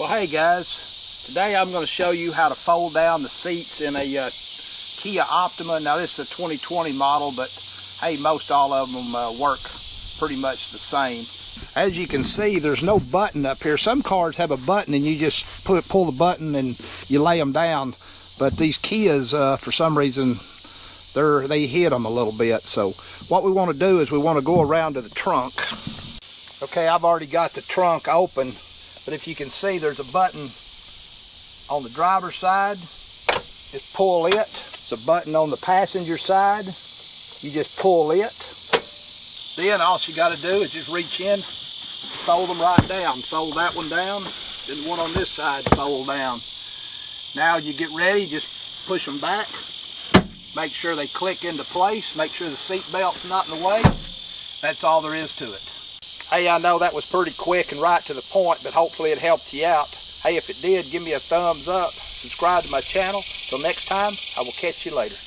Well, hey guys, today I'm going to show you how to fold down the seats in a Kia Optima. Now this is a 2020 model, but hey, most all of them work pretty much the same. As you can see, there's no button up here. Some cars have a button and you just pull the button and you lay them down, but these Kias, for some reason, they hit them a little bit. So what we want to do is we want to go around to the trunk. Okay, I've already got the trunk open, but if you can see, there's a button on the driver's side. Just pull it. There's a button on the passenger side. You just pull it. Then all you got to do is just reach in, fold them right down. Fold that one down, then the one on this side fold down. Now you get ready, just push them back. Make sure they click into place. Make sure the seat belt's not in the way. That's all there is to it. Hey, I know that was pretty quick and right to the point, but hopefully it helped you out. Hey, if it did, give me a thumbs up. Subscribe to my channel. Till next time, I will catch you later.